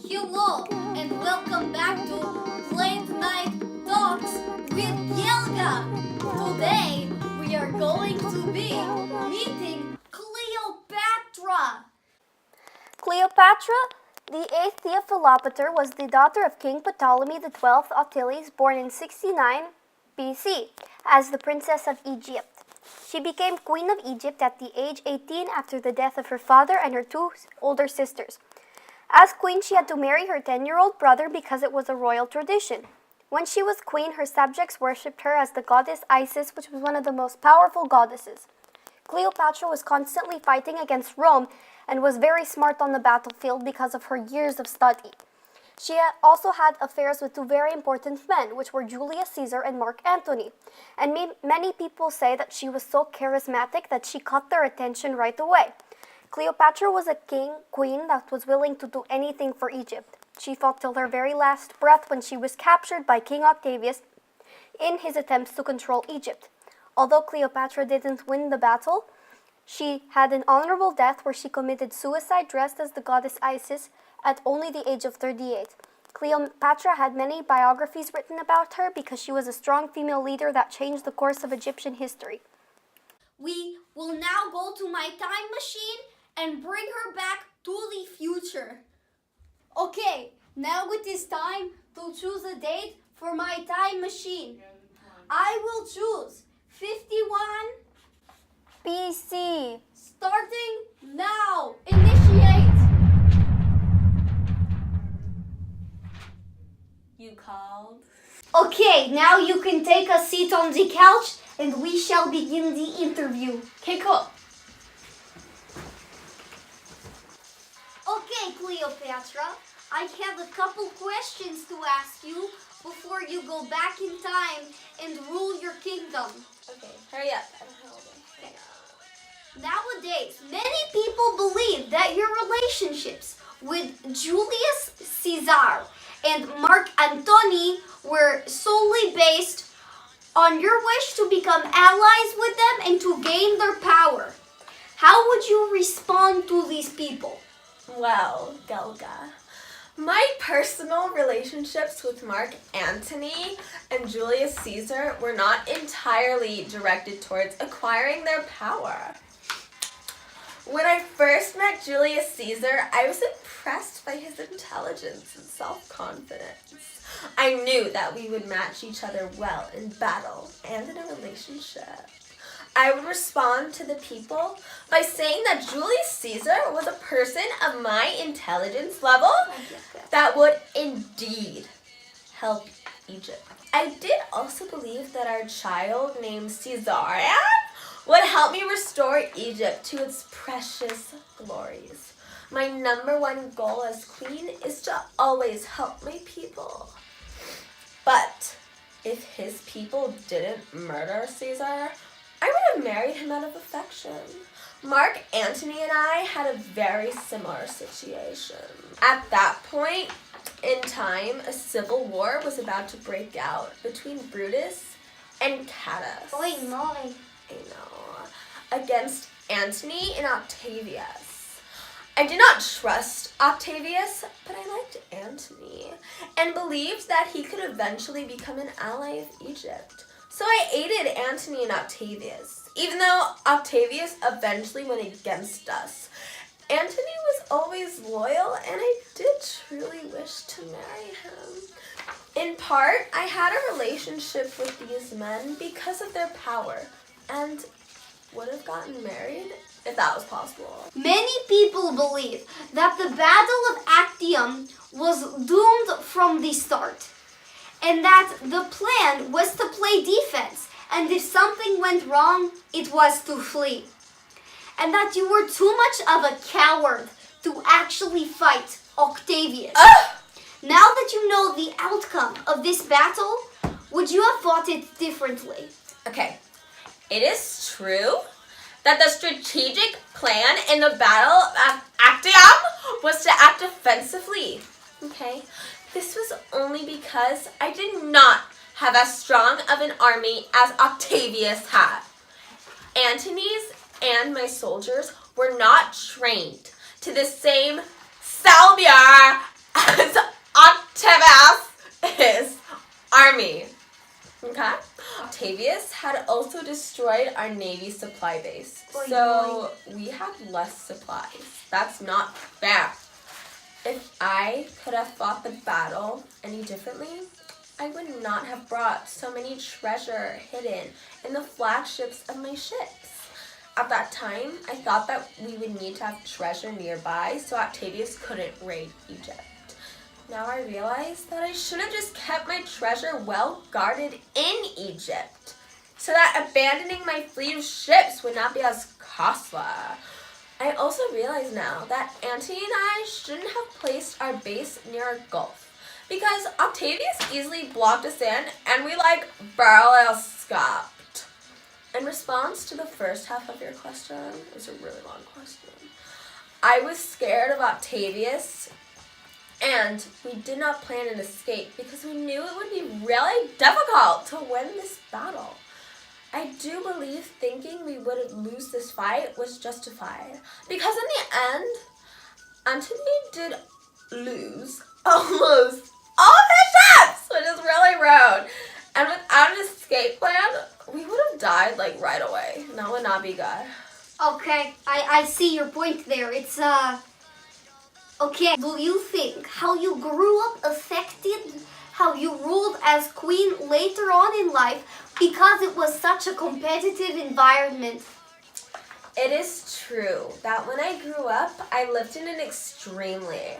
Hello and welcome back to Late Night Talks with Giulia. Today we are going to be meeting Cleopatra. Cleopatra, the eighth Cleopatra, was the daughter of King Ptolemy XII Attila, born in 69 BC, as the Princess of Egypt. She became Queen of Egypt at the age 18 after the death of her father and her two older sisters. As queen, she had to marry her 10-year-old brother because it was a royal tradition. When she was queen, her subjects worshipped her as the goddess Isis, which was one of the most powerful goddesses. Cleopatra was constantly fighting against Rome and was very smart on the battlefield because of her years of study. She also had affairs with two very important men, which were Julius Caesar and Mark Antony. And many people say that she was so charismatic that she caught their attention right away. Cleopatra was a queen that was willing to do anything for Egypt. She fought till her very last breath when she was captured by King Octavius in his attempts to control Egypt. Although Cleopatra didn't win the battle, she had an honorable death where she committed suicide dressed as the goddess Isis at only the age of 38. Cleopatra had many biographies written about her because she was a strong female leader that changed the course of Egyptian history. We will now go to my time machine and bring her back to the future. Okay, now it is time to choose a date for my time machine. I will choose 51 BC. starting now. Initiate. You called? Okay, now you can take a seat on the couch and we shall begin the interview. Okay, cool. Okay, Cleopatra, I have a couple questions to ask you before you go back in time and rule your kingdom. Okay, hurry up. I don't have all day. Okay. Nowadays, many people believe that your relationships with Julius Caesar and Mark Antony were solely based on your wish to become allies with them and to gain their power. How would you respond to these people? Well, Gelga, my personal relationships with Mark Antony and Julius Caesar were not entirely directed towards acquiring their power. When I first met Julius Caesar, I was impressed by his intelligence and self-confidence. I knew that we would match each other well in battle and in a relationship. I would respond to the people by saying that Julius Caesar was a person of my intelligence level that would indeed help Egypt. I did also believe that our child named Caesarion would help me restore Egypt to its precious glories. My number one goal as queen is to always help my people. But if his people didn't murder Caesar, I would have married him out of affection. Mark Antony and I had a very similar situation. At that point in time, a civil war was about to break out between Brutus and Catus. Oi, moi. I know. Against Antony and Octavius. I did not trust Octavius, but I liked Antony and believed that he could eventually become an ally of Egypt. So I aided Antony and Octavius, even though Octavius eventually went against us. Antony was always loyal, and I did truly wish to marry him. In part, I had a relationship with these men because of their power, and would have gotten married if that was possible. Many people believe that the Battle of Actium was doomed from the start, and that the plan was to play defense, and if something went wrong, it was to flee. And that you were too much of a coward to actually fight Octavius. Now that you know the outcome of this battle, would you have fought it differently? Okay, it is true that the strategic plan in the Battle of Actium was to act offensively. Okay, this was only because I did not have as strong of an army as Octavius had. Antony's and my soldiers were not trained to the same caliber army. Okay? Octavius had also destroyed our Navy supply base, so we had less supplies. That's not fair. If I could have fought the battle any differently, I would not have brought so many treasure hidden in the flagships of my ships. At that time, I thought that we would need to have treasure nearby so Octavius couldn't raid Egypt. Now I realize that I should have just kept my treasure well guarded in Egypt so that abandoning my fleet of ships would not be as costly. I also realize now that Antony and I shouldn't have placed our base near a gulf because Octavius easily blocked us in and we barely escaped. In response to the first half of your question, it's a really long question. I was scared of Octavius and we did not plan an escape because we knew it would be really difficult to win this battle. I do believe thinking we would lose this fight was justified because in the end, Antony did lose almost all his ships, which is really rude. And without an escape plan, we would have died right away. That would not be good. Okay, I see your point there. It's okay. Do you think how you grew up affected how you ruled as queen later on in life because it was such a competitive environment? It is true that when I grew up, I lived in an extremely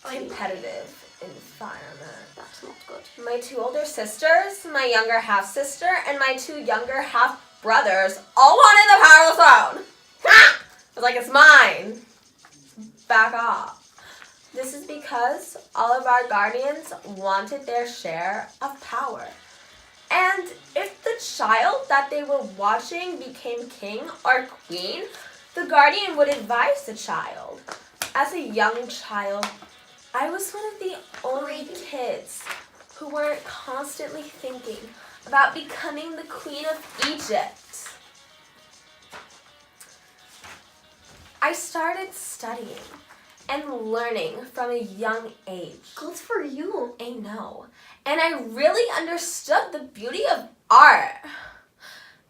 competitive environment. That's not good. My 2 older sisters, my younger half-sister, and my 2 younger half-brothers all wanted the power of the throne. Ha! I was like, it's mine. Back off. This is because all of our guardians wanted their share of power. And if the child that they were watching became king or queen, the guardian would advise the child. As a young child, I was one of the only kids who weren't constantly thinking about becoming the queen of Egypt. I started studying and learning from a young age. Good for you. I know. And I really understood the beauty of art.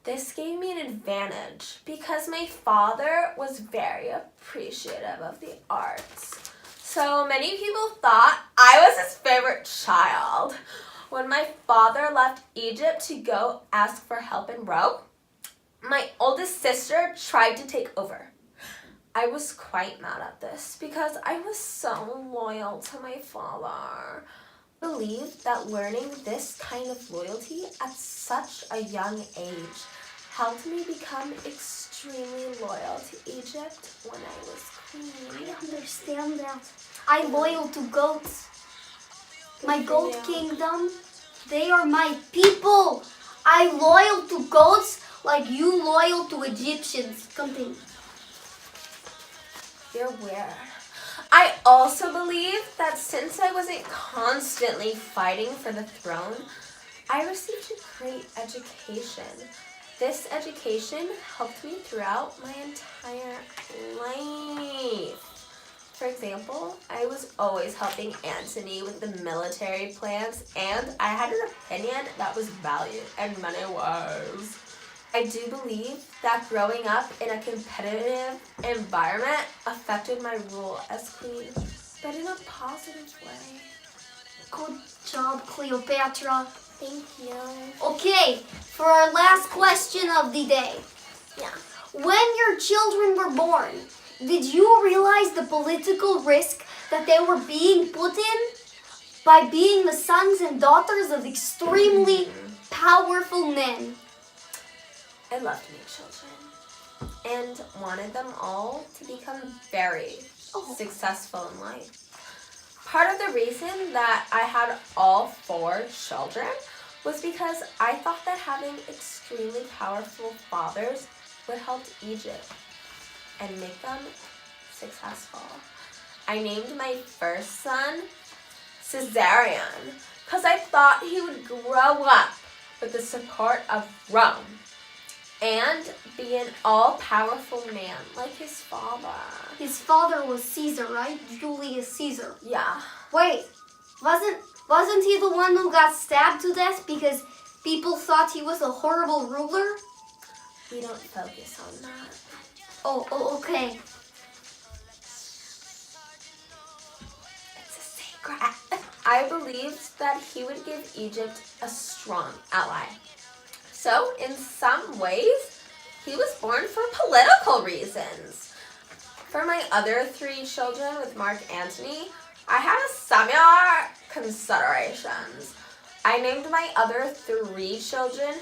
This gave me an advantage because my father was very appreciative of the arts. So many people thought I was his favorite child. When my father left Egypt to go ask for help in Rome, my oldest sister tried to take over. I was quite mad at this because I was so loyal to my father. I believe that learning this kind of loyalty at such a young age helped me become extremely loyal to Egypt when I was queen. I understand that. I'm loyal to goats. My goat kingdom, they are my people. I'm loyal to goats like you loyal to Egyptians. Continue. You're weird. I also believe that since I wasn't constantly fighting for the throne, I received a great education. This education helped me throughout my entire life. For example, I was always helping Antony with the military plans, and I had an opinion that was valued in many ways. I do believe that growing up in a competitive environment affected my role as queen, but in a positive way. Good job, Cleopatra. Thank you. Okay, for our last question of the day. Yeah. When your children were born, did you realize the political risk that they were being put in by being the sons and daughters of extremely powerful men? I loved my children and wanted them all to become very successful in life. Part of the reason that I had all 4 children was because I thought that having extremely powerful fathers would help Egypt and make them successful. I named my first son Caesarion because I thought he would grow up with the support of Rome and be an all-powerful man like his father. His father was Caesar, right? Julius Caesar. Yeah. Wait, wasn't Wasn't he the one who got stabbed to death because people thought he was a horrible ruler? We don't focus on that. Oh, okay. It's a secret. I believed that he would give Egypt a strong ally. So, in some ways, he was born for political reasons. For my other 3 children with Mark Antony, I had a similar considerations. I named my other 3 children